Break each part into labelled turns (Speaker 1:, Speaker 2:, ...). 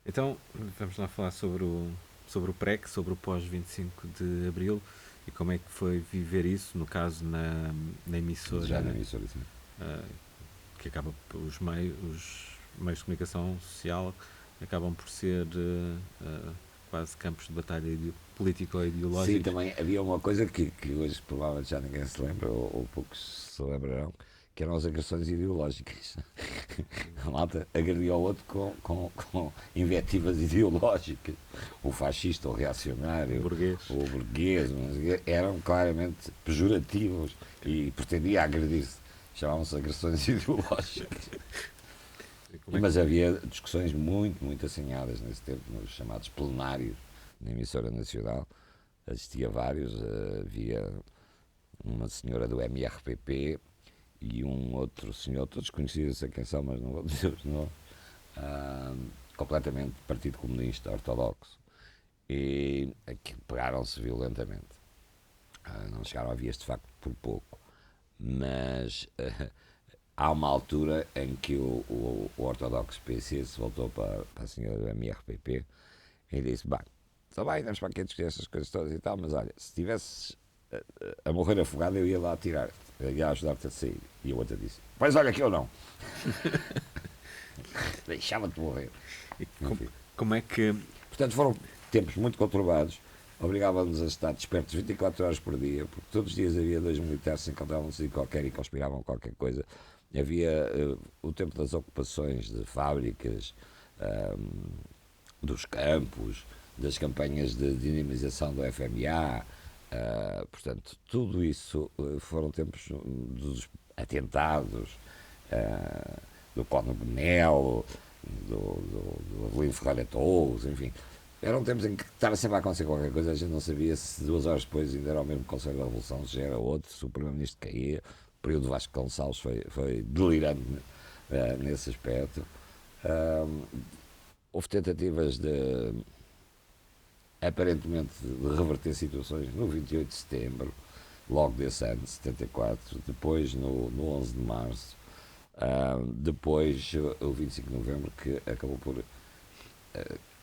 Speaker 1: Então, vamos lá falar sobre o PREC, sobre o pós-25 de Abril e como é que foi viver isso, no caso na
Speaker 2: Já na
Speaker 1: emissora,
Speaker 2: emissora, sim.
Speaker 1: ah, que acaba os meios de comunicação social acabam por ser quase campos de batalha
Speaker 2: Sim,
Speaker 1: político-ideológicos.
Speaker 2: também havia uma coisa que hoje provavelmente já ninguém se lembra, ou poucos se lembrarão, que eram as agressões ideológicas. A malta agredia ao outro com invectivas ideológicas. O fascista, o
Speaker 1: O
Speaker 2: reacionário,
Speaker 1: burguês.
Speaker 2: o burguês, eram claramente pejorativos e pretendia agredir-se. Chamavam-se agressões ideológicas.
Speaker 1: Como é que,
Speaker 2: Mas havia discussões muito, muito assanhadas nesse tempo, nos chamados plenários na emissora nacional. Assistia a vários, havia uma senhora do MRPP e um outro senhor, todos conhecidos, sei quem são, mas não vou dizer os nomes, ah, completamente Partido Comunista Ortodoxo, e que pegaram-se violentamente. Não chegaram a vias de facto por pouco, mas há uma altura em que o ortodoxo PC se voltou para a senhora do MRPP e disse: bem, está bem, vamos para aqui discutir estas coisas todas e tal, mas olha, se estivesses a morrer afogado, eu ia lá tirar-te, eu ia ajudar-te a sair. E a outra disse: pois olha que eu não, deixava-te morrer.
Speaker 1: e
Speaker 2: Enfim.
Speaker 1: como é que.
Speaker 2: Portanto, foram tempos muito conturbados, obrigavam-nos a estar despertos 24 horas por dia, porque todos os dias havia dois militares que se encontravam num qualquer e conspiravam qualquer coisa. Havia o tempo das ocupações de fábricas, um, dos campos, das campanhas de dinamização do FMA. Portanto, tudo isso foram tempos dos atentados, uh, do Cónigo Melo, do Avelino Ferreira Tous, enfim. Eram tempos em que estava sempre a acontecer qualquer coisa, a gente não sabia se 2 horas depois ainda era o mesmo Conselho da Revolução, se já era outro, se o Primeiro-Ministro caía. O período de Vasco Gonçalves foi delirante nesse aspecto. Uh, Houve tentativas de, aparentemente, de reverter situações no 28 de setembro, logo desse ano, de 74, depois no 11 de março, depois o 25 de novembro, que acabou por,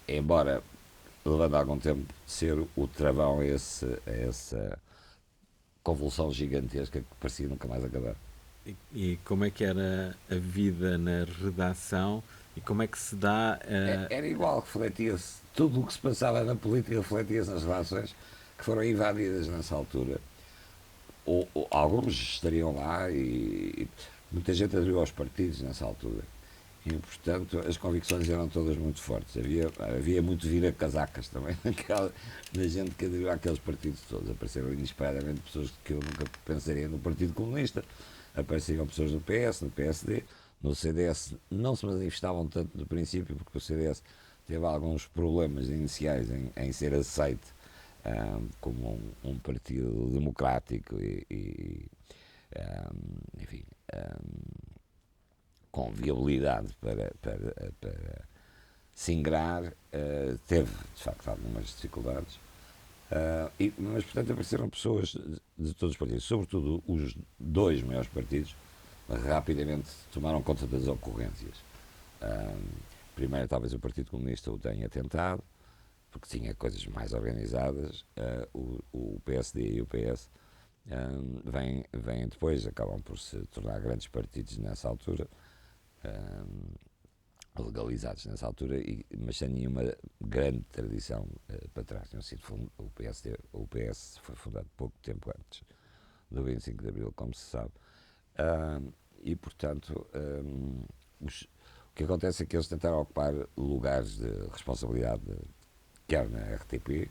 Speaker 2: embora levando algum tempo, ser o travão a essa convulsão gigantesca que parecia nunca mais acabar.
Speaker 1: E como é que era a vida na redação e como é que se dá
Speaker 2: Era igual, refletia-se, tudo o que se passava na política refletia-se nas relações que foram invadidas nessa altura. Alguns estariam lá e muita gente aderiu aos partidos nessa altura. E, portanto, as convicções eram todas muito fortes. Havia muito vira-casacas também da gente que aderiu àqueles partidos todos. Apareceram inesperadamente pessoas que eu nunca pensaria no Partido Comunista. Apareciam pessoas no PS, no PSD, no CDS. Não se manifestavam tanto no princípio, porque o CDS teve alguns problemas iniciais em ser aceite como um partido democrático enfim, com viabilidade para se ingrar, teve de facto algumas dificuldades. Mas, portanto, apareceram pessoas de todos os partidos, sobretudo os dois maiores partidos, rapidamente tomaram conta das ocorrências. Primeiro, talvez o Partido Comunista o tenha tentado, porque tinha coisas mais organizadas. O PSD e o PS vêm depois, acabam por se tornar grandes partidos nessa altura, legalizados nessa altura, mas sem nenhuma grande tradição para trás. O PSD, o PS foi fundado pouco tempo antes do 25 de Abril, como se sabe. E, portanto, o que acontece é que eles tentaram ocupar lugares de responsabilidade, quer na RTP,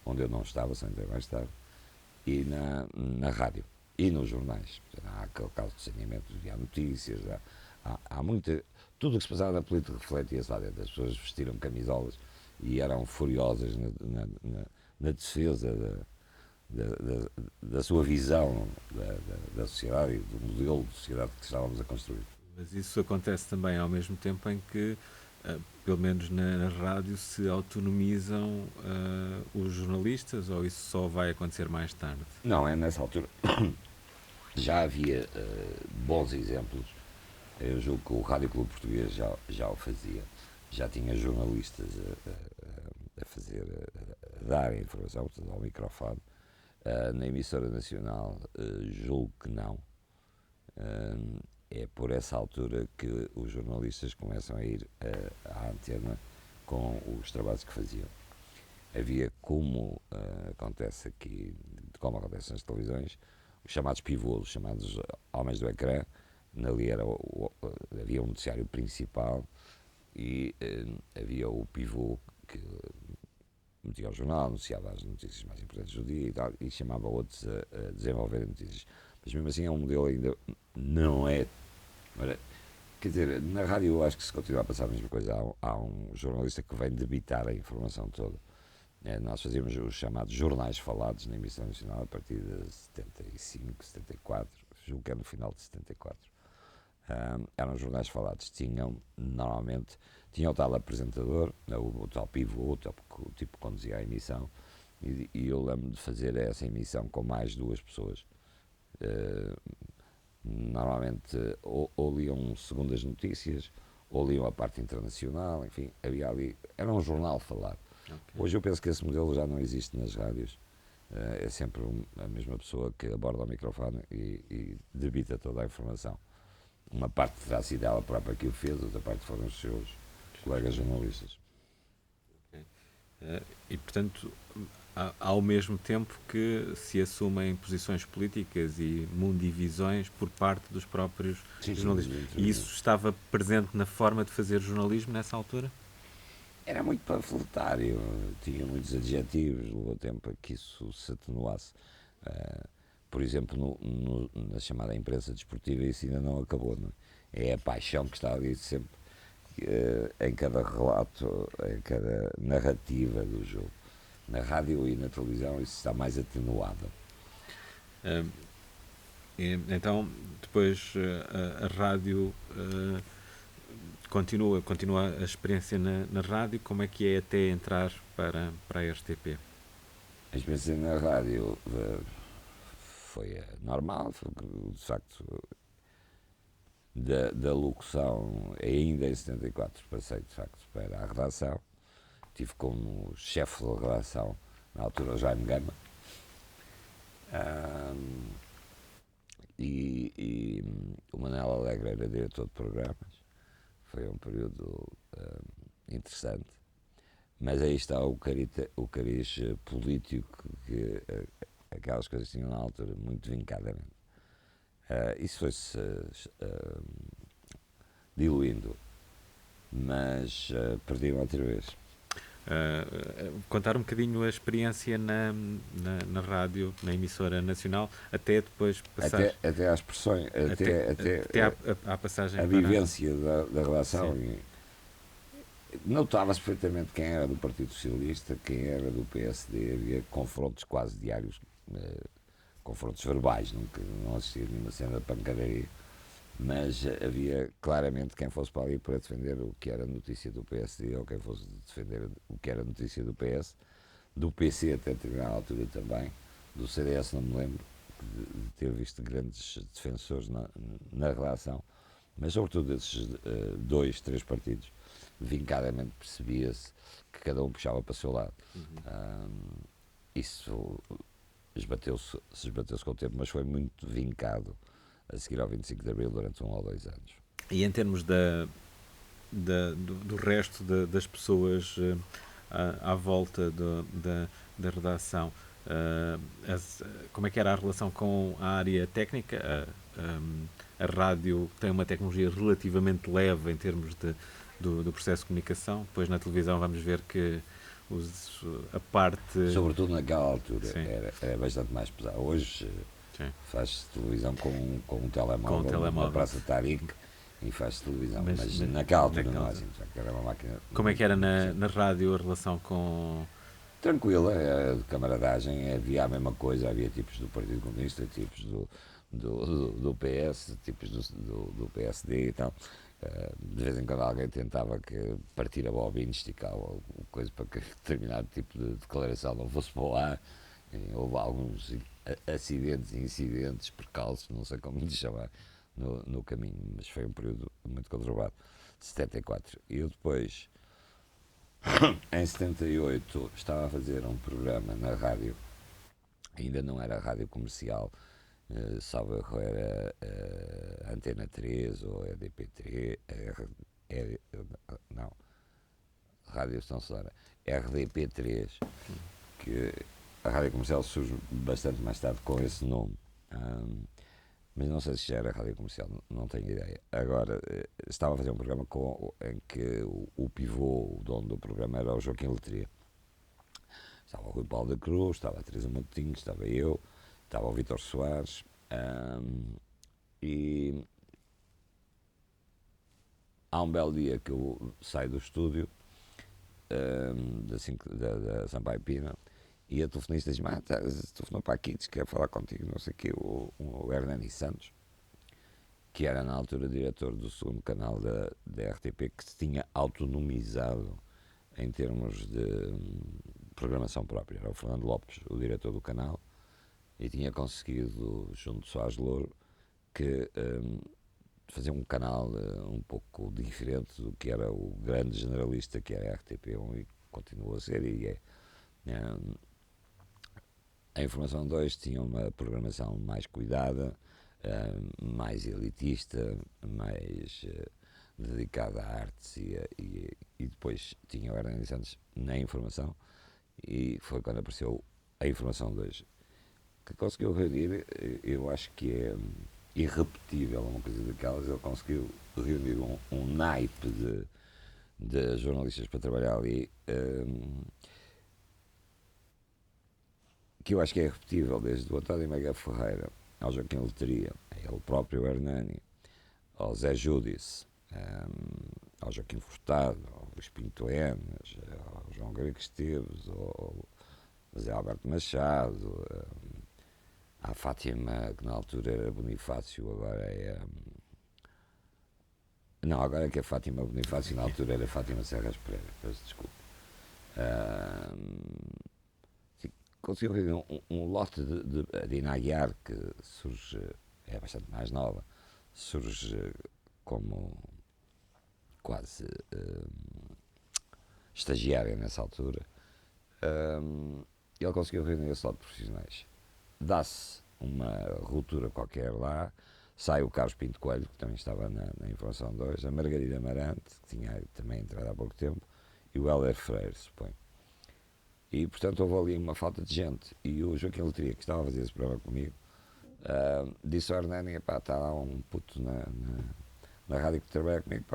Speaker 2: onde eu não estava, só entrei mais tarde, e na rádio, e nos jornais. Há aquele caso de saneamento, há notícias, há muita. Tudo o que se passava na política refletia-se lá dentro. As pessoas vestiram camisolas e eram furiosas na defesa da sua visão da sociedade e do modelo de sociedade que estávamos a construir.
Speaker 1: mas isso acontece também ao mesmo tempo em que pelo menos na rádio se autonomizam os jornalistas ou isso só vai acontecer mais tarde?
Speaker 2: Não, é nessa altura. Já havia bons exemplos. Eu julgo que o Rádio Clube Português já o fazia. já tinha jornalistas a fazer, a dar a informação, portanto, ao microfone. Na emissora nacional, julgo que não. É por essa altura que os jornalistas começam a ir à antena com os trabalhos que faziam. Havia, como acontece aqui, como acontece nas televisões, os chamados pivôs, os chamados homens do ecrã. Ali havia um noticiário principal e havia o pivô que metia ao jornal, anunciava as notícias mais importantes do dia e tal, e chamava outros a desenvolver notícias. Mas mesmo assim é um modelo ainda não é. Quer dizer, na rádio eu acho que se continua a passar a mesma coisa. Há um jornalista que vem debitar a informação toda. Nós fazíamos os chamados jornais falados na emissão nacional a partir de 75, 74, julgo que é no final de 74. Eram jornais falados, normalmente tinha o tal apresentador, o tal pivô, o tipo que conduzia a emissão, e eu lembro de fazer essa emissão com mais duas pessoas. Normalmente ou liam segundas notícias, ou liam a parte internacional, enfim, havia ali, era um jornal falado. Okay. Hoje eu penso que esse modelo já não existe nas rádios. É sempre a mesma pessoa que aborda o microfone e debita toda a informação. Uma parte terá sido ela própria que o fez, outra parte foram os seus colegas jornalistas.
Speaker 1: Okay. E, portanto, ao mesmo tempo que se assumem posições políticas e mundivisões por parte dos próprios jornalistas. E isso estava presente na forma de fazer jornalismo nessa altura?
Speaker 2: Era muito panfletário, tinha muitos adjetivos, levou tempo a que isso se atenuasse. Por exemplo, na chamada imprensa desportiva, isso ainda não acabou. Não é? É a paixão que está ali sempre em cada relato, em cada narrativa do jogo. Na rádio e na televisão isso está mais atenuado.
Speaker 1: Então, depois a rádio continua a experiência na rádio. Como é que é até entrar para a RTP?
Speaker 2: A experiência na rádio foi normal, foi, de facto, da locução, ainda em 74, passei de facto para a redação. Tive como chefe de redação, na altura, o Jaime Gama. E o Manel Alegre era diretor de programas. Foi um período interessante. Mas aí está o cariz político que aquelas coisas tinham na altura, muito vincadamente. Isso foi-se diluindo, mas perdi-me outra vez.
Speaker 1: Contar um bocadinho a experiência na rádio, na emissora nacional, até depois passar...
Speaker 2: Até às pressões, até
Speaker 1: à passagem
Speaker 2: a vivência da relação. Notava-se perfeitamente quem era do Partido Socialista, quem era do PSD, havia confrontos quase diários, confrontos verbais, não assistia a nenhuma cena de pancadaria, mas havia claramente quem fosse para ali para defender o que era notícia do PSD ou quem fosse defender o que era notícia do PS, do PC até determinada altura também, do CDS não me lembro de ter visto grandes defensores na relação, mas sobretudo desses 2, 3 partidos, vincadamente percebia-se que cada um puxava para o seu lado. Isso esbateu-se com o tempo, mas foi muito vincado a seguir ao 25 de Abril durante 1 ou 2 anos.
Speaker 1: E em termos do resto das pessoas à volta da redação, como é que era a relação com a área técnica? A rádio tem uma tecnologia relativamente leve em termos do processo de comunicação, depois na televisão vamos ver que a parte...
Speaker 2: Sobretudo naquela altura era bastante mais pesado. Hoje faz televisão com um telemóvel, na Praça Tariq, e faz televisão, mas naquela altura não, assim, era uma máquina...
Speaker 1: Como é que era na rádio a relação com...
Speaker 2: Tranquila, de camaradagem, havia a mesma coisa, havia tipos do Partido Comunista, tipos do PS, tipos do PSD e tal. De vez em quando alguém tentava partir a bobina, esticar coisa para que determinado tipo de declaração não fosse para o ar. Houve alguns acidentes e incidentes, percalços, não sei como lhe chamar, no caminho, mas foi um período muito conturbado. 74. E eu depois, em 78, estava a fazer um programa na rádio, ainda não era rádio comercial, salvo erro, era Antena 3 ou EDP3, não, Rádio São Sonora, RDP3, que a rádio comercial surge bastante mais tarde com esse nome. Mas não sei se já era rádio comercial, não tenho ideia. Agora, estava a fazer um programa em que o pivô, o dono do programa, era o Joaquim Letria. Estava o Rui Paulo da Cruz, estava a Teresa Montinho, estava eu, estava o Vítor Soares. E há um belo dia que eu saio do estúdio da Sampaio Pina, e a telefonista diz: telefonou para aqui, diz que quer falar contigo, não sei o quê, o Hernani Santos, que era na altura diretor do segundo canal da RTP, que se tinha autonomizado em termos de programação própria. Era o Fernando Lopes, o diretor do canal, e tinha conseguido, junto de Soares Louro, que fazer um canal um pouco diferente do que era o grande generalista que era a RTP1 e continua a ser, e é. A Informação 2 tinha uma programação mais cuidada, mais elitista, mais dedicada a artes, e depois tinha o Hernani Santos na Informação, e foi quando apareceu a Informação 2, que conseguiu reunir, eu acho que é irrepetível uma coisa daquelas. Ele conseguiu reunir um naipe de jornalistas para trabalhar ali, que eu acho que é irrepetível, desde o António Mega Ferreira ao Joaquim Letria, ele próprio Hernani, ao Zé Júdice, ao Joaquim Furtado, ao Luís Pinto Enas, ao João Grego Esteves, ao José Alberto Machado, à Fátima, que na altura era Bonifácio, agora é. Não, agora é que é Fátima Bonifácio, na altura era Fátima Serras Pereira, peço desculpa. Conseguiu ver um lote de Inaguiar, que surge, é bastante mais nova, surge como quase estagiária nessa altura. Ele conseguiu reunir esse lote de profissionais. Dá-se uma ruptura qualquer lá, sai o Carlos Pinto Coelho, que também estava na Informação 2, a Margarida Amarante, que tinha também entrado há pouco tempo, e o Hélder Freire, suponho. E, portanto, houve ali uma falta de gente. E o Joaquim Letria, que estava a fazer esse programa comigo, disse ao Hernani: está lá um puto na rádio que trabalha comigo,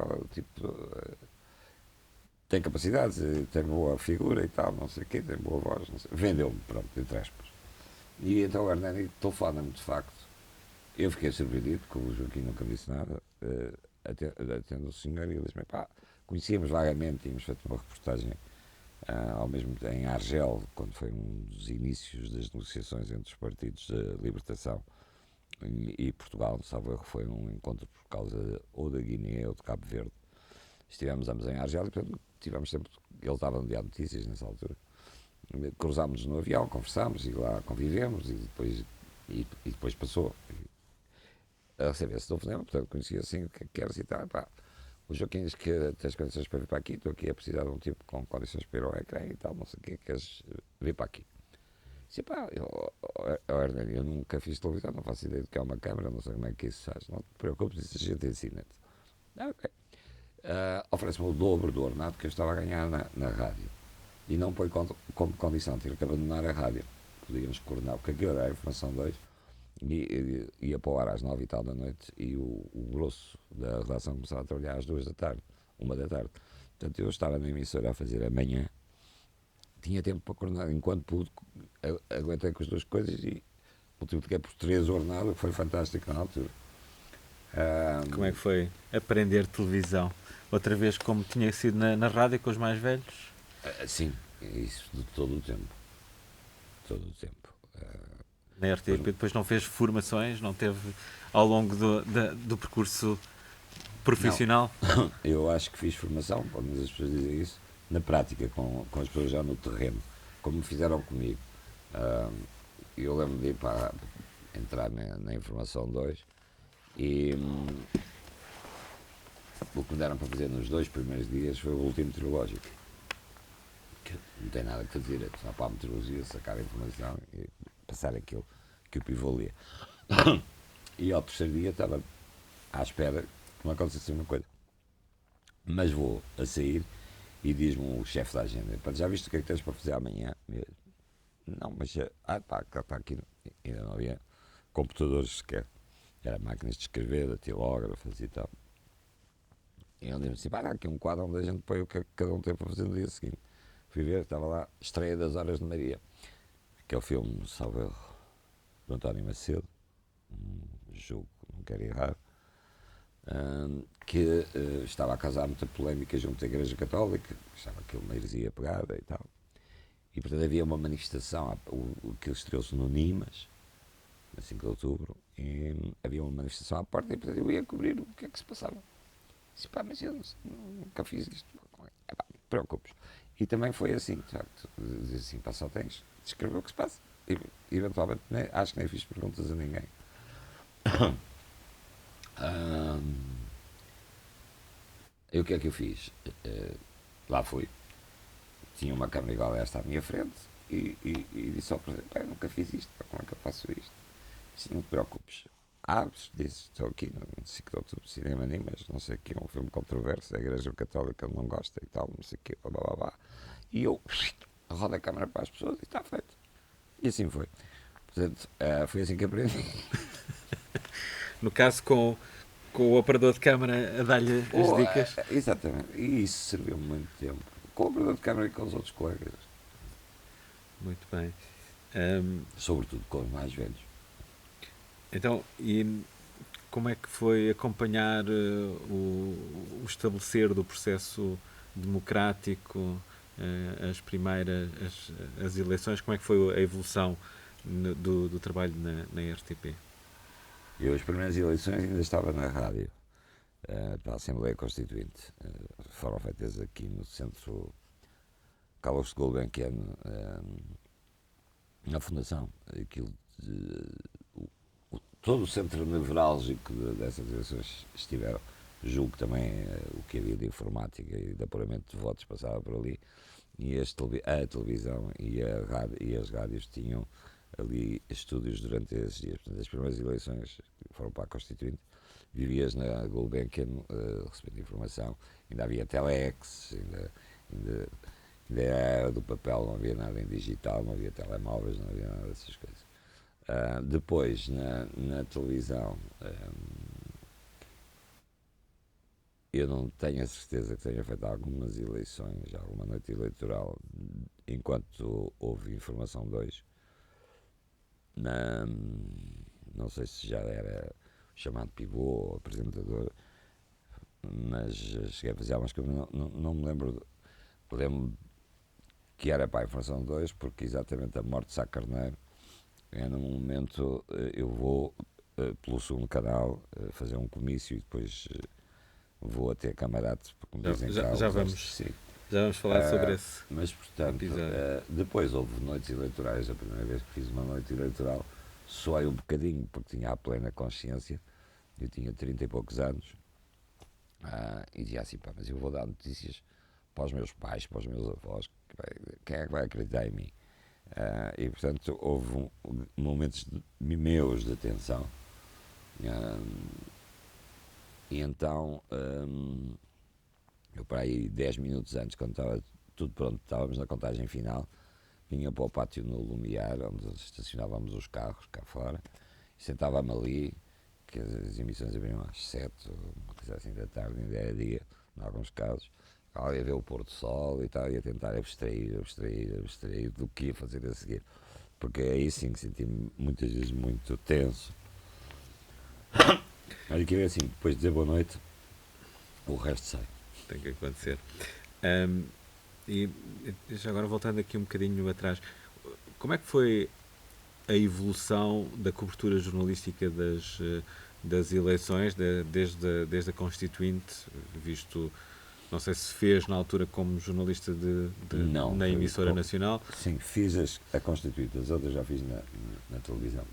Speaker 2: tem capacidades, tem boa figura e tal, não sei o quê, tem boa voz, não sei. Vendeu-me, pronto, entre aspas. E então o Hernani telefona-me, de facto. Eu fiquei surpreendido, porque o Joaquim nunca me disse nada, atendo o senhor, e ele disse: conhecíamos vagamente, tínhamos feito uma reportagem ao mesmo tempo em Argel, quando foi um dos inícios das negociações entre os partidos de libertação e Portugal, salvo erro, foi um encontro por causa ou da Guiné ou de Cabo Verde. Estivemos ambos em Argel e, portanto, tivemos sempre. Ele estava no Diário de Notícias nessa altura. Cruzámos no avião, conversámos e lá convivemos, e depois passou a receber esse telefonema. Portanto, conhecia assim o que queres e tal. O Joaquim diz que tens condições para vir para aqui, estou aqui a precisar de um tipo com condições para ir ao ecrã e tal, não sei o que, queres vir para aqui? Disse: Hernani, eu nunca fiz televisão, não faço ideia do que é uma câmera, não sei como é que isso faz, não te preocupes, isso a gente ensina-te. Ok. Oferece-me o dobro do ordenado que eu estava a ganhar na rádio, e não põe como condição ter que abandonar a rádio. Podíamos coordenar, porque aquilo era a Informação 2, e ia para o ar às 9 e tal da noite, e o grosso da redação começava a trabalhar às 2 da tarde, 1 da tarde. Portanto, eu estava na emissora a fazer amanhã, tinha tempo para coordenar, enquanto pude, aguentei com as duas coisas e multipliquei por 3 o ordenado, que foi fantástico na altura.
Speaker 1: Como é que foi aprender televisão? Outra vez como tinha sido na rádio com os mais velhos?
Speaker 2: Sim, isso de todo o tempo. Todo o tempo.
Speaker 1: Na RTP depois não fez formações, não teve ao longo do percurso profissional?
Speaker 2: Não. Eu acho que fiz formação, podemos as pessoas dizem isso, na prática, com as pessoas já no terreno, como fizeram comigo. Eu lembro de ir para entrar na Informação 2 e O que me deram para fazer nos 2 primeiros dias foi o último meteorológico. Que não tem nada que fazer, é só para a meteorologia, sacar a informação e passar aquilo que o pivô lia. E ao terceiro dia estava à espera que não acontecesse uma coisa. Mas vou a sair e diz-me o chefe da agenda: já viste o que é que tens para fazer amanhã? Eu, não, mas está aqui. Ainda não havia computadores sequer. Era máquinas de escrever, datilógrafos e tal. E ele disse-me assim: há aqui um quadro onde a gente põe o que cada um tem para fazer no dia seguinte. Fui ver, estava lá, Estreia das Horas de Maria, que é o filme, salvo erro, do António Macedo, jogo, não quero errar, que estava a causar muita polémica junto à Igreja Católica, estava aquilo uma heresia pegada e tal. E portanto havia uma manifestação, que estreou-se no Nimas, na 5 de outubro, e havia uma manifestação à porta e portanto eu ia cobrir o que é que se passava. Disse, pá, mas eu nunca fiz isto. Pá, não te preocupes. E também foi assim, de facto, dizer assim, pá, só tens de escrever o que se passa. E eventualmente, acho que nem fiz perguntas a ninguém. E o que é que eu fiz? Lá fui. Tinha uma câmera igual a esta à minha frente e disse ao presidente: pá, eu nunca fiz isto, pá, como é que eu faço isto? Disse, não te preocupes. Abres, disse, estou aqui no 5 de outubro, cinema Nimas, não sei o que, um filme controverso, a Igreja Católica não gosta e tal, não sei o que, blá blá blá. E eu rodo a câmera para as pessoas e está feito. E assim foi. Portanto, foi assim que aprendi.
Speaker 1: No caso, com o operador de câmara a dar-lhe as dicas.
Speaker 2: Exatamente. E isso serviu-me muito tempo. Com o operador de câmara e com os outros colegas.
Speaker 1: Muito bem.
Speaker 2: Sobretudo com os mais velhos.
Speaker 1: Então, e como é que foi acompanhar o estabelecer do processo democrático, as primeiras, as eleições? Como é que foi a evolução do trabalho na RTP?
Speaker 2: Eu, as primeiras eleições, ainda estava na rádio, para a Assembleia Constituinte. Foram feitas aqui no centro Carlos Gulbenkian, na Fundação. Aquilo todo o centro nevrálgico dessas eleições estiveram. Julgo que também o que havia de informática e de apuramento de votos passava por ali. E a televisão e as rádios tinham ali estúdios durante esses dias. Portanto, as primeiras eleições foram para a Constituinte. Vivias na Gulbenkian, recebendo informação. Ainda havia telex, ainda era do papel, não havia nada em digital, não havia telemóveis, não havia nada dessas coisas. Depois, na televisão, eu não tenho a certeza que tenha feito algumas eleições, alguma noite eleitoral, enquanto houve Informação 2. Não sei se já era chamado pivô ou apresentador, mas cheguei a fazer algumas coisas, não me lembro. Lembro que era para a Informação 2, porque exatamente a morte de Sá Carneiro é num momento. Eu vou pelo segundo canal fazer um comício e depois vou até Camarate, porque me dizem
Speaker 1: Já vamos falar sobre esse
Speaker 2: mas portanto depois houve noites eleitorais. A primeira vez que fiz uma noite eleitoral soei um bocadinho, porque tinha a plena consciência. Eu tinha 30 e poucos anos, e dizia assim: pá, mas eu vou dar notícias para os meus pais, para os meus avós, quem é que vai acreditar em mim? E portanto houve momentos meus de tensão. E então eu para aí 10 minutos antes, quando estava tudo pronto, estávamos na contagem final, vinha para o pátio no Lumiar, onde estacionávamos os carros cá fora, e sentava-me ali, que as emissões abriam às 7, uma coisa assim da tarde, ainda era dia, em alguns casos. Estava a ver o pôr do sol e tal, e a tentar abstrair do que ia fazer a seguir. Porque aí sim senti-me muitas vezes muito tenso. Olha que assim, depois de dizer boa noite, o resto sai.
Speaker 1: Tem que acontecer. E já agora voltando aqui um bocadinho atrás, como é que foi a evolução da cobertura jornalística das eleições, desde a Constituinte, visto, não sei se fez na altura como jornalista
Speaker 2: Não,
Speaker 1: na emissora nacional?
Speaker 2: Sim, fiz a Constituinte, as outras já fiz na televisão.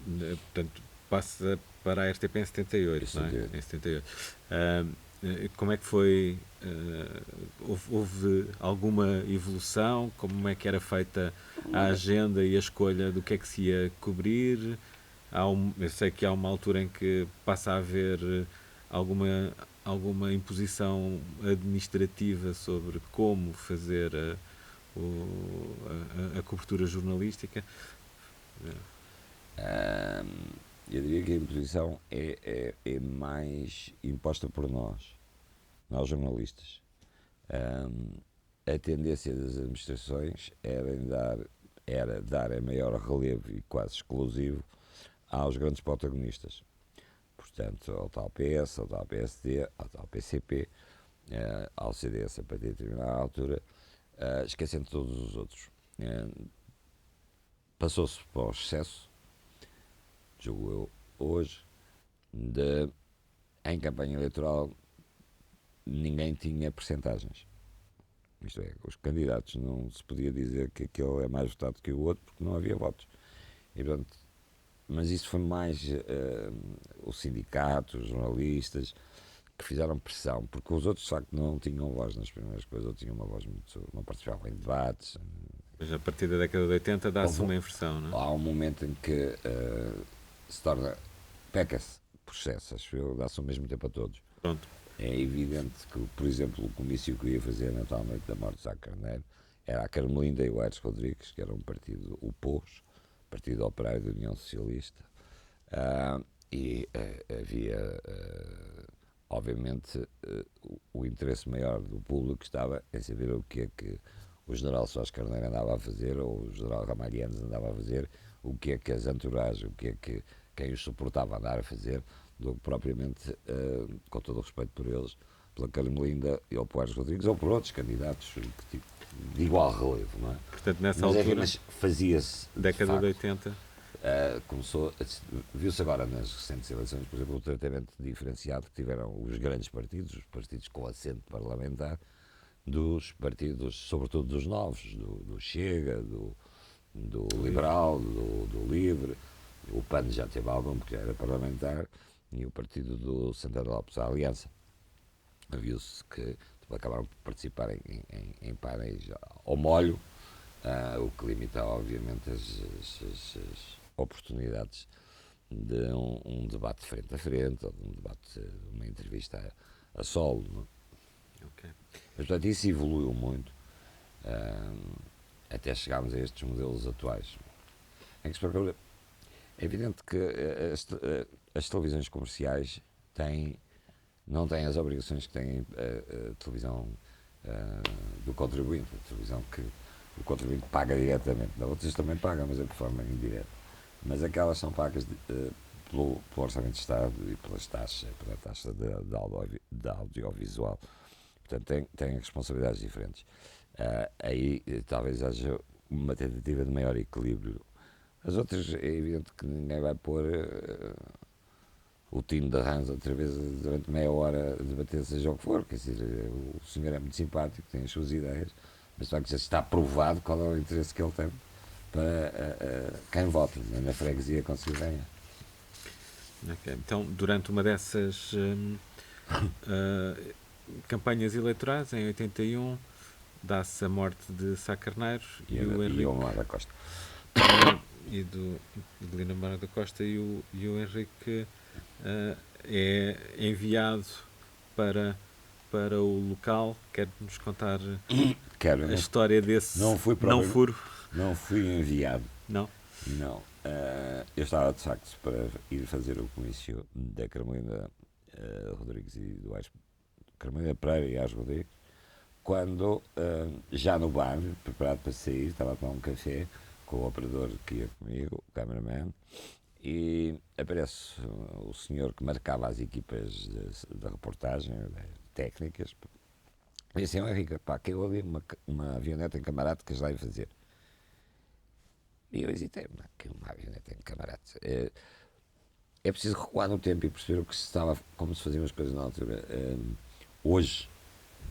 Speaker 1: Portanto, passa para a RTP em 78, não é?
Speaker 2: 78.
Speaker 1: Em 78. Como é que foi? Houve alguma evolução? Como é que era feita a agenda e a escolha do que é que se ia cobrir? Eu sei que há uma altura em que passa a haver alguma, alguma imposição administrativa sobre como fazer a cobertura jornalística.
Speaker 2: Ahm, eu diria que a imposição é mais imposta por nós jornalistas. Ahm, a tendência das administrações era dar a maior relevo e quase exclusivo aos grandes protagonistas. Portanto, ao tal PS, ao tal PSD, ao tal PCP, ao CDS a partir de determinada altura, esquecendo todos os outros. Passou-se para o excesso, julgo eu, hoje, de, em campanha eleitoral, ninguém tinha percentagens. Isto é, os candidatos não se podia dizer que aquele é mais votado que o outro porque não havia votos. E, portanto, mas isso foi mais os sindicatos, os jornalistas, que fizeram pressão, porque os outros de facto não tinham voz nas primeiras coisas, ou tinham uma voz muito. Não participavam em debates.
Speaker 1: Mas a partir da década de 80 dá-se
Speaker 2: Houve,
Speaker 1: uma inversão, não é?
Speaker 2: há um momento em que se torna. Peca-se, processo, acho eu, dá-se ao mesmo tempo a todos.
Speaker 1: Pronto.
Speaker 2: É evidente que, por exemplo, o comício que eu ia fazer na tal noite da morte de Sá Carneiro era a Carmelinda e o Aires Rodrigues, que era um partido, o POS, Partido Operário da União Socialista, ah, e havia, obviamente, o interesse maior do público estava em saber o que é que o general Soares Carneiro andava a fazer, ou o general Ramalhianes andava a fazer, o que é que as entouragens, o que é que quem os suportava andar a fazer, do que propriamente, com todo o respeito por eles, pela Carmelinda ou por Aires Rodrigues, ou por outros candidatos tipo, de igual relevo, não é?
Speaker 1: Portanto, nessa
Speaker 2: Mas,
Speaker 1: altura,
Speaker 2: mas fazia-se, de
Speaker 1: década de
Speaker 2: facto,
Speaker 1: 80,
Speaker 2: começou, viu-se agora nas recentes eleições, por exemplo, o tratamento diferenciado que tiveram os grandes partidos, os partidos com assento parlamentar, dos partidos, sobretudo dos novos, do Chega, do Liberal, do Livre. O PAN já teve algum, porque já era parlamentar, e o partido do Santana Lopes, a Aliança. Viu-se que acabaram por participar em painéis ao molho, o que limita, obviamente, as oportunidades de um debate frente a frente, ou de um debate, uma entrevista a solo. Não?
Speaker 1: okay.
Speaker 2: Mas, portanto, isso evoluiu muito, até chegarmos a estes modelos atuais. Em que se procura. É evidente que as televisões comerciais não têm as obrigações que tem a televisão do contribuinte, a televisão que o contribuinte paga diretamente. Outras também pagam, mas é de forma indireta. Mas aquelas são pagas pelo Orçamento de Estado e pelas taxas, pela taxa de audiovisual. Portanto, têm responsabilidades diferentes. Aí talvez haja uma tentativa de maior equilíbrio. As outras, é evidente que ninguém vai pôr o Tino da Rãs outra vez durante meia hora a debater seja o que for. Quer dizer, o senhor é muito simpático, tem as suas ideias, mas de facto já está provado qual é o interesse que ele tem para quem vota, na freguesia conseguir ganhar.
Speaker 1: Okay. Então, durante uma dessas campanhas eleitorais, em 81, dá-se a morte de Sá Carneiro
Speaker 2: E
Speaker 1: o Henrique.
Speaker 2: E o Omar da Costa.
Speaker 1: E do Linamar da Costa e o Henrique é enviado para o local. Quer-nos contar a história desse
Speaker 2: não
Speaker 1: furo?
Speaker 2: Não fui enviado.
Speaker 1: Não?
Speaker 2: Não. Eu estava de facto para ir fazer o comício da Carmelina Rodrigues e do Aires, Carmelina Pereira e Aires Rodrigues, quando já no bar, preparado para sair, estava a tomar um café com o operador que ia comigo, o cameraman, e aparece o senhor que marcava as equipas da reportagem, técnicas, e disse assim: Henrique, pá, caiu ali uma avioneta em Camarate que já ia fazer. E eu hesitei, que uma avioneta em Camarate. É preciso recuar no tempo e perceber o que se estava, como se faziam as coisas na altura. Hoje,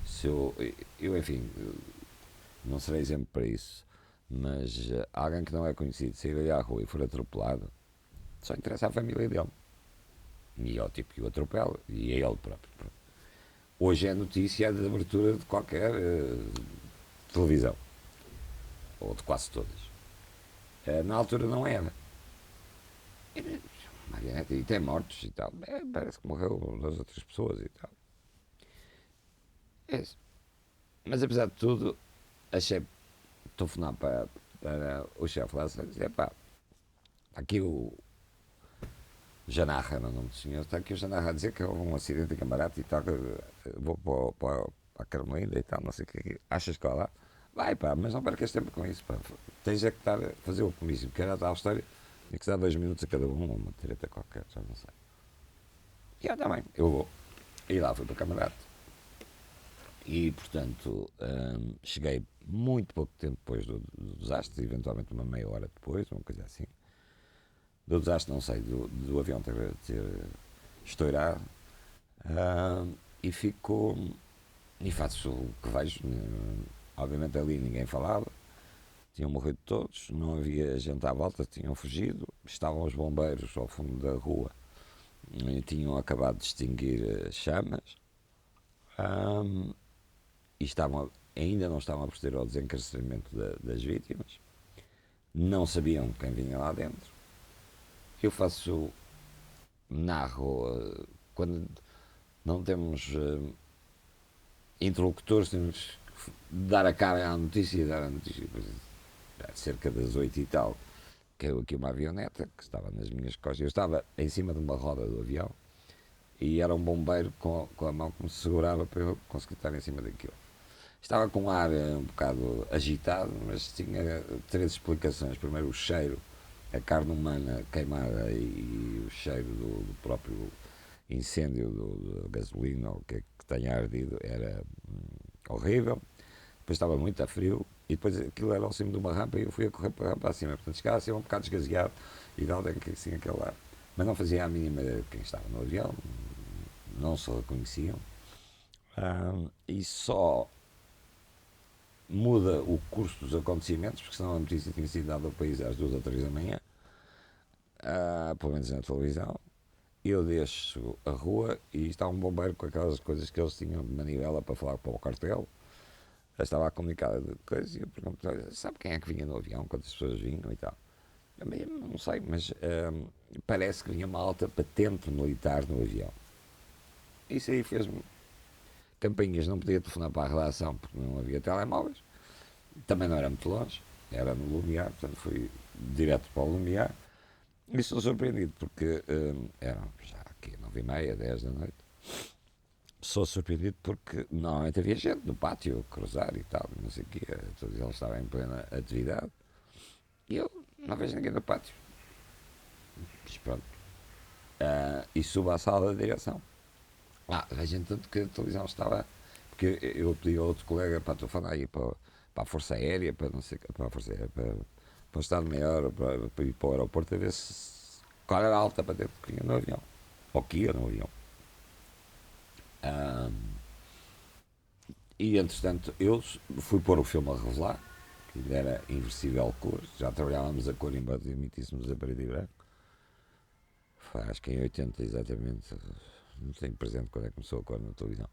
Speaker 2: se eu, enfim, não serei exemplo para isso, mas alguém que não é conhecido sair ali à rua e for atropelado, só interessa à família dele e ao tipo que o atropela e a ele próprio. Hoje é notícia de abertura de qualquer televisão, ou de quase todas. Na altura não era. Marionete, e tem mortos e tal. Parece que morreu duas outras pessoas e tal. É isso. Mas apesar de tudo, achei telefonar para o chefe lá e dizer: pá, aqui o Janarra, era o nome do senhor, está aqui o Janarra a dizer que houve um acidente em Camarate e tal, que vou para a Carmelinda e tal, não sei o que. Achas que vai lá? Vai, pá, mas não percas tempo com isso, pá. Tens é que estar a fazer o comício, porque era a tal história, tinha que dar 2 minutos a cada um, ou uma treta qualquer, já não sei. E eu também, eu vou. E lá fui para Camarate. E, portanto, cheguei muito pouco tempo depois do desastre, eventualmente uma meia hora depois, uma coisa assim. Do desastre, não sei, do avião ter estourado. E fico. E faço o que vejo. Obviamente ali ninguém falava. Tinham morrido todos, não havia gente à volta, tinham fugido. Estavam os bombeiros ao fundo da rua e tinham acabado de extinguir as chamas. E ainda não estavam a proceder ao desencarceramento das vítimas. Não sabiam quem vinha lá dentro. Eu narro, quando não temos interlocutores, temos que dar a cara à notícia e dar a notícia. Cerca das 8 e tal, caiu aqui uma avioneta que estava nas minhas costas. Eu estava em cima de uma roda do avião e era um bombeiro com a mão que me segurava para eu conseguir estar em cima daquilo. Estava com um ar um bocado agitado, mas tinha 3 explicações. Primeiro, o cheiro, a carne humana queimada e o cheiro do próprio incêndio da gasolina ou o que é que tenha ardido era horrível. Depois estava muito a frio e depois aquilo era ao cimo de uma rampa e eu fui a correr para a rampa acima. Portanto, chegava assim um bocado esgaseado e dava assim aquele ar. Mas não fazia a mínima ideia de quem estava no avião, não se reconheciam. E só muda o curso dos acontecimentos, porque senão a notícia tinha sido dada ao país às 2 ou 3 da manhã, pelo menos na televisão. Eu deixo a rua e está um bombeiro com aquelas coisas que eles tinham de manivela para falar para o cartel. Já estava a comunicar de coisas e eu pergunto: sabe quem é que vinha no avião, quantas pessoas vinham e tal? Eu não sei, mas parece que vinha uma alta patente militar no avião. Isso aí fez-me campainhas, não podia telefonar para a redação porque não havia telemóveis. Também não era muito longe, era no Lumiar, portanto fui direto para o Lumiar. E sou surpreendido porque eram já aqui 9h30, 10 da noite. Sou surpreendido porque normalmente havia gente no pátio a cruzar e tal, não sei o quê, todos eles estavam em plena atividade. E eu não vejo ninguém no pátio. Mas pronto. E subo à sala da direção. Vejo tanto que a televisão estava. Porque eu pedi a outro colega para telefonar aí para a Força Aérea, para não sei para a Força Aérea, para o Estado-Maior, para ir para o aeroporto a ver qual era a alta para dentro que vinha no avião. Ou que ia no avião. E entretanto eu fui pôr o filme a revelar, que era Inversível Cor. Já trabalhávamos a cor, embora emitíssemos a preto e branco. Acho que em 80 exatamente, não tenho presente quando é que começou a cor na televisão.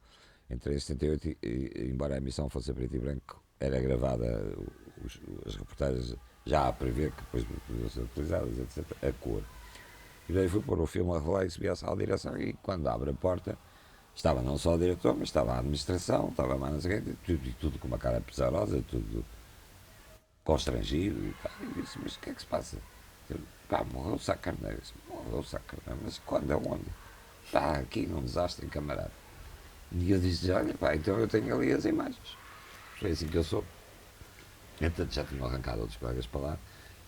Speaker 2: Entre 78 embora a emissão fosse a preto e branco, era gravada as reportagens já a prever que depois podiam ser utilizadas, etc. A cor. E daí fui pôr o filme a revelar e subi à sala de direção e quando abre a porta estava não só o diretor, mas estava a administração, estava mais não sei o quê, tudo com uma cara pesarosa, tudo constrangido e tal. E disse: mas o que é que se passa? Morreu o Sá Carneiro. Morreu o Sá Carneiro, mas quando, aonde? Está aqui num desastre em Camarada. E eu disse: olha, então eu tenho ali as imagens. Foi assim que eu soube. Entretanto já tinham arrancado outros colegas para lá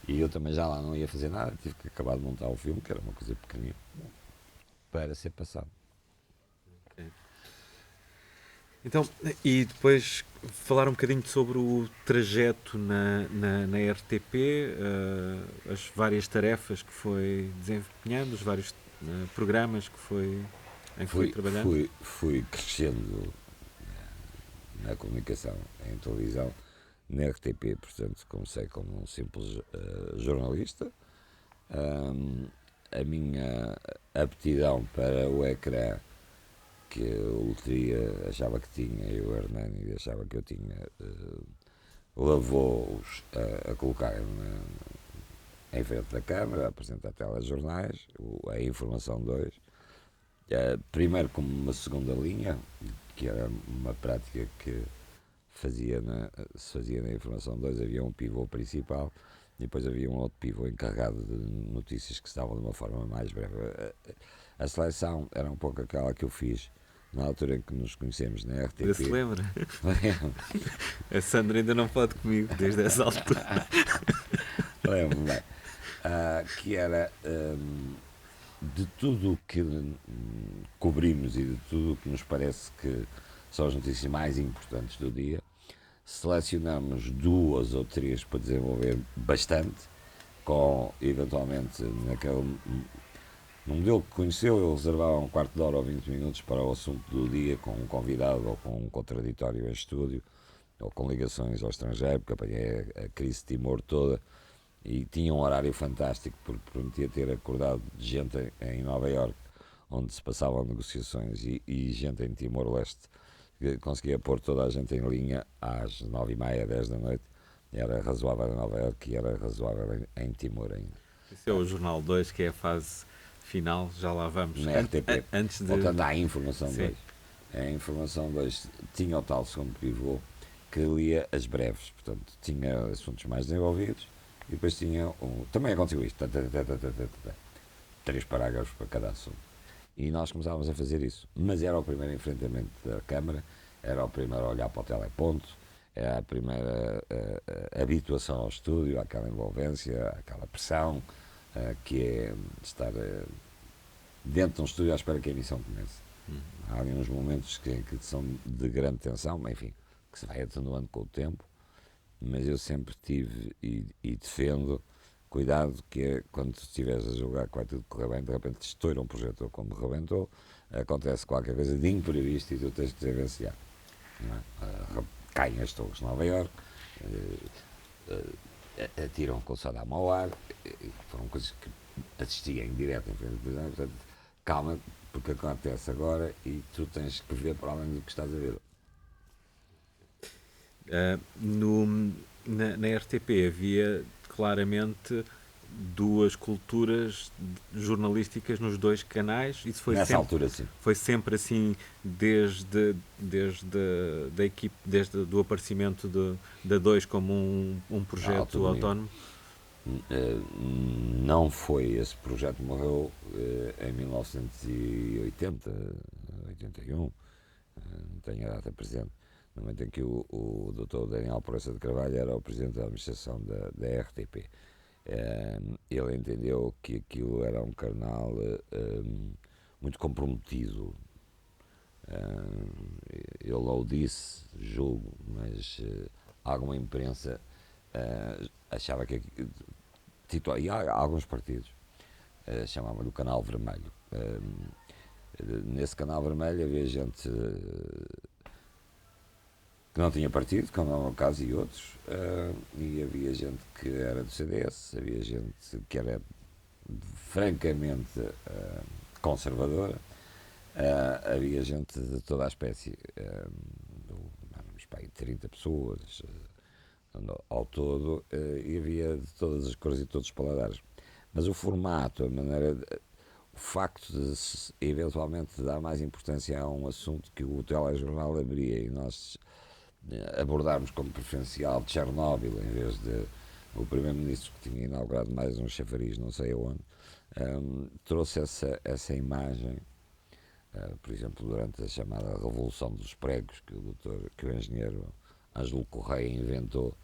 Speaker 2: e eu também já lá não ia fazer nada, tive que acabar de montar o filme, que era uma coisa pequenina, para ser passado.
Speaker 1: Okay. Então, e depois falar um bocadinho sobre o trajeto na RTP, as várias tarefas que foi desempenhando, os vários programas em que foi trabalhando.
Speaker 2: Fui crescendo na comunicação, em televisão, na RTP, portanto comecei como um simples jornalista. A minha aptidão para o ecrã que o Letria achava que tinha, e o Hernani achava que eu tinha, levou-os a colocar em frente da Câmara, a apresentar telejornais, a Informação 2, primeiro como uma segunda linha, que era uma prática que se fazia na Informação 2, havia um pivô principal e depois havia um outro pivô encarregado de notícias que estavam de uma forma mais breve. A seleção era um pouco aquela que eu fiz na altura em que nos conhecemos na
Speaker 1: Ainda se
Speaker 2: RTP.
Speaker 1: lembra? A Sandra ainda não pode comigo desde essa altura.
Speaker 2: Lembro bem. Que era de tudo o que cobrimos e de tudo o que nos parece que são as notícias mais importantes do dia, selecionamos 2 ou 3 para desenvolver bastante, com eventualmente no modelo que conheceu, ele reservava um quarto de hora ou 20 minutos para o assunto do dia, com um convidado ou com um contraditório em estúdio, ou com ligações ao estrangeiro, porque apanhei a crise de Timor toda, e tinha um horário fantástico, porque prometia ter acordado gente em Nova Iorque, onde se passavam negociações, e gente em Timor-Leste, que conseguia pôr toda a gente em linha às 9h30, 10 da noite. Era razoável em Nova Iorque e era razoável em Timor ainda.
Speaker 1: Esse é o Jornal 2, que é a fase final, já lá vamos.
Speaker 2: Na RTP.
Speaker 1: Antes de.
Speaker 2: Voltando à Informação
Speaker 1: Sim.
Speaker 2: 2. A Informação 2 tinha o tal segundo pivô que lia as breves, portanto, tinha assuntos mais desenvolvidos e depois tinha também aconteceu isto, 3 parágrafos para cada assunto. E nós começávamos a fazer isso, mas era o primeiro enfrentamento da Câmara, era o primeiro a olhar para o teleponto, era a primeira habituação ao estúdio, àquela envolvência, àquela pressão, que é estar dentro de um estúdio à espera que a emissão comece. Há ali uns momentos que são de grande tensão, mas enfim, que se vai atenuando com o tempo, mas eu sempre tive e defendo cuidado, que é quando estiveres a jogar que vai tudo correr bem, de repente estoura um projetor como rebentou, acontece qualquer coisa de imprevisto e tu tens de desenvencilhar. Caem as torres de Nova Iorque, atiram com o Saddam ao ar, foram coisas que assisti em direto em frente à televisão, portanto, calma, porque acontece agora e tu tens que ver para além do que estás a ver.
Speaker 1: Na RTP havia claramente duas culturas jornalísticas nos dois canais. Isso foi
Speaker 2: Nessa
Speaker 1: sempre,
Speaker 2: altura, sim.
Speaker 1: foi sempre assim desde da equipe, desde do aparecimento da 2 como um projeto autónomo.
Speaker 2: Não foi, esse projeto morreu em 1980, 81, não tenho a data presente, no momento em que o Dr. Daniel Proença de Carvalho era o presidente da administração da RTP. Ele entendeu que aquilo era um canal muito comprometido. Ele não o disse, julgo, mas alguma imprensa achava que e há alguns partidos chamavam-lhe o Canal Vermelho. Nesse Canal Vermelho havia gente que não tinha partido, como é o meu caso e outros, e havia gente que era do CDS, havia gente que era francamente conservadora, havia gente de toda a espécie, éramos para aí 30 pessoas ao todo, e havia de todas as cores e todos os paladares. Mas o formato, a maneira, o facto de eventualmente dar mais importância a um assunto que o telejornal abria e nós abordarmos como preferencial de Chernobyl em vez de o primeiro-ministro que tinha inaugurado mais um chafariz não sei aonde, trouxe essa imagem, por exemplo, durante a chamada Revolução dos Pregos, que o engenheiro Ângelo Correia inventou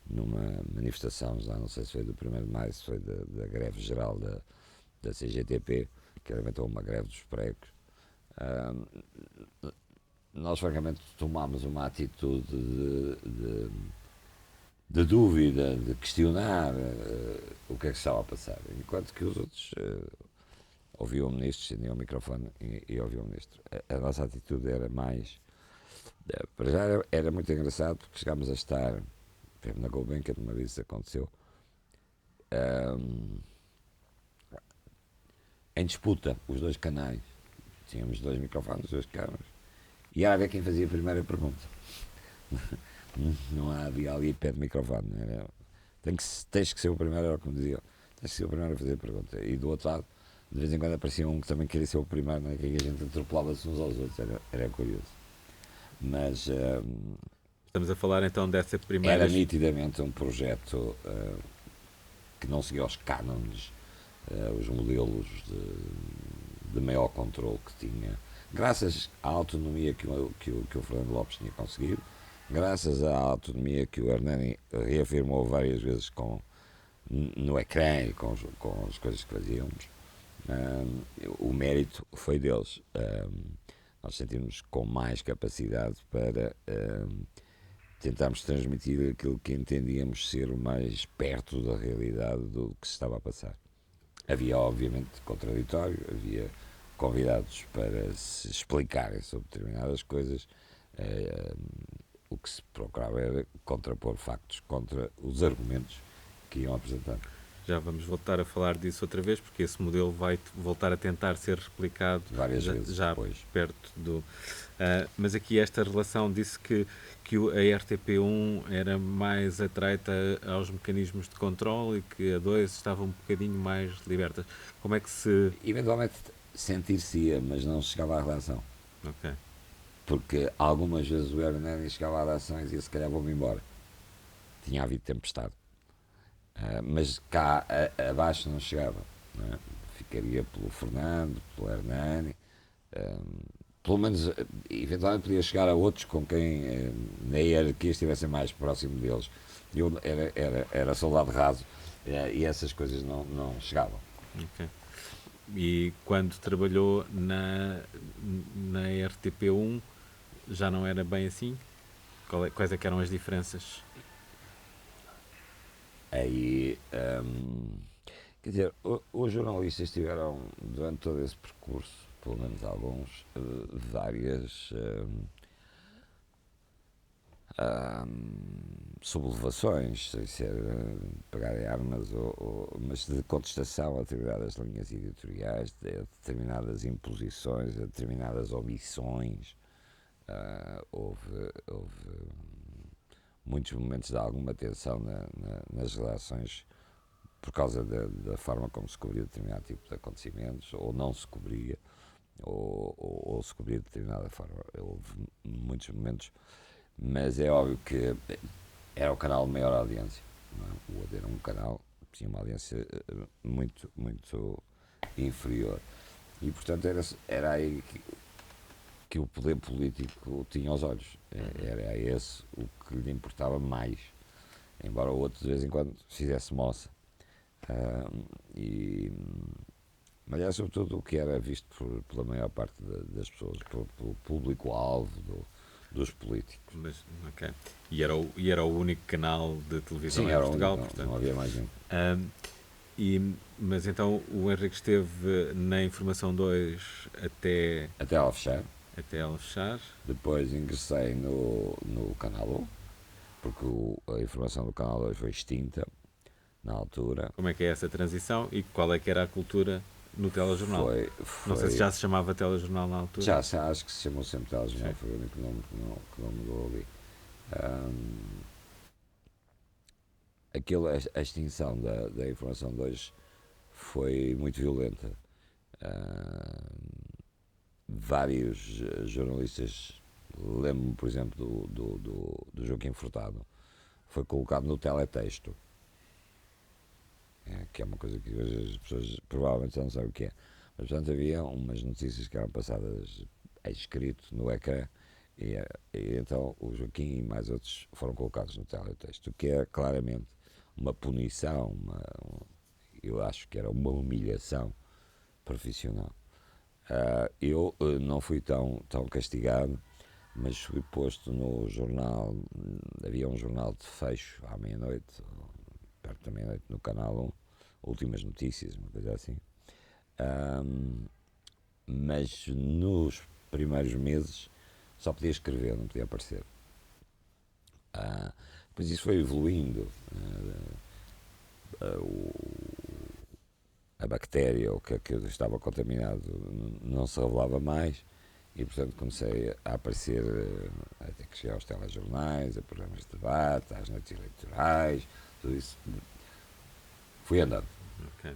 Speaker 2: numa manifestação, já não sei se foi do 1º de maio, se foi da greve geral da CGTP, que ele inventou uma greve dos pregos. Nós francamente tomámos uma atitude de dúvida, de questionar o que é que estava a passar, enquanto que os outros ouviam o ministro, estendiam o microfone e ouviam o ministro. A nossa atitude era mais... Para já era muito engraçado, porque chegámos a estar, na Gulbenkian, uma vez isso aconteceu, em disputa, os dois canais. tínhamos 2 microfones, 2 câmaras, e era a ver quem fazia a primeira pergunta. Não havia ali pé de microfone, era, tens que ser o primeiro, era como diziam, tens que ser o primeiro a fazer a pergunta. E do outro lado, de vez em quando aparecia um que também queria ser o primeiro, né, que a gente atropelava-se uns aos outros, era curioso. Mas
Speaker 1: Estamos a falar então dessa primeira.
Speaker 2: era nitidamente um projeto que não seguia os cânones, os modelos de maior controle que tinha, graças à autonomia que o Fernando Lopes tinha conseguido, graças à autonomia que o Hernani reafirmou várias vezes no ecrã e com as coisas que fazíamos. O mérito foi deles. Nós sentimos com mais capacidade para tentarmos transmitir aquilo que entendíamos ser o mais perto da realidade do que se estava a passar. Havia, obviamente, contraditório, havia convidados para se explicarem sobre determinadas coisas. O que se procurava era contrapor factos contra os argumentos que iam apresentar.
Speaker 1: Já vamos voltar a falar disso outra vez, porque esse modelo vai voltar a tentar ser replicado
Speaker 2: Várias vezes
Speaker 1: já
Speaker 2: depois.
Speaker 1: perto do... mas aqui esta relação disse que a RTP1 era mais atreita aos mecanismos de controle e que a 2 estava um bocadinho mais liberta. Como é que se...
Speaker 2: Eventualmente sentir-se-ia, mas não chegava à redação.
Speaker 1: Ok.
Speaker 2: Porque algumas vezes o Hernani chegava à redação e dizia: se calhar vou-me embora. Tinha havido tempestade. Mas cá abaixo não chegava. Não é? Ficaria pelo Fernando, pelo Hernani. Pelo menos, eventualmente podia chegar a outros com quem na hierarquia estivessem mais próximo deles. Eu era soldado raso e essas coisas não chegavam.
Speaker 1: Ok. E quando trabalhou na RTP1 já não era bem assim? Quais é que eram as diferenças?
Speaker 2: Aí, quer dizer, os jornalistas tiveram, durante todo esse percurso, pelo menos alguns, várias sublevações, sem ser pegar em armas, mas de contestação a determinadas linhas editoriais, a determinadas imposições, a determinadas omissões. Houve muitos momentos de alguma tensão nas relações por causa da forma como se cobria determinado tipo de acontecimentos, ou não se cobria, ou se cobria de determinada forma. Houve muitos momentos, mas é óbvio que era o canal de maior audiência. Não é? O outro era um canal que tinha uma audiência muito, muito inferior. E, portanto, era aí que o poder político tinha aos olhos. Era esse o que lhe importava mais. Embora o outro, de vez em quando, fizesse moça. Mas é sobretudo o que era visto pela maior parte das pessoas, pelo público-alvo dos políticos.
Speaker 1: Mas, ok. E era o único canal de televisão
Speaker 2: Sim,
Speaker 1: em
Speaker 2: era
Speaker 1: Portugal,
Speaker 2: único,
Speaker 1: portanto.
Speaker 2: não havia mais nenhum.
Speaker 1: Mas então o Henrique esteve na Informação 2 até
Speaker 2: Ela fechar.
Speaker 1: ela fechar.
Speaker 2: Depois ingressei no Canal 1, porque a informação do Canal 2 foi extinta na altura.
Speaker 1: Como é que é essa transição e qual é que era a cultura no telejornal? Não sei se já se chamava telejornal na altura.
Speaker 2: Já acho que se chamou sempre telejornal, foi o único nome que não mudou ali. A extinção da Informação 2 foi muito violenta. Vários jornalistas, lembro-me, por exemplo, do Joaquim Furtado, foi colocado no teletexto, que é uma coisa que hoje as pessoas provavelmente já não sabem o que é. Mas, portanto, havia umas notícias que eram passadas escrito no ecrã e então o Joaquim e mais outros foram colocados no teletexto, o que é claramente uma punição, eu acho que era uma humilhação profissional. Eu não fui tão castigado, mas fui posto no jornal. Havia um jornal de fecho à meia-noite, perto da meia-noite, no Canal 1, Últimas Notícias, uma coisa assim. Mas nos primeiros meses só podia escrever, não podia aparecer. Depois isso foi evoluindo. a bactéria ou o que é que eu estava contaminado não se revelava mais. E, portanto, comecei a aparecer, até que cheguei aos telejornais, a programas de debate, às noites eleitorais, tudo isso. Fui andando.
Speaker 1: Ok.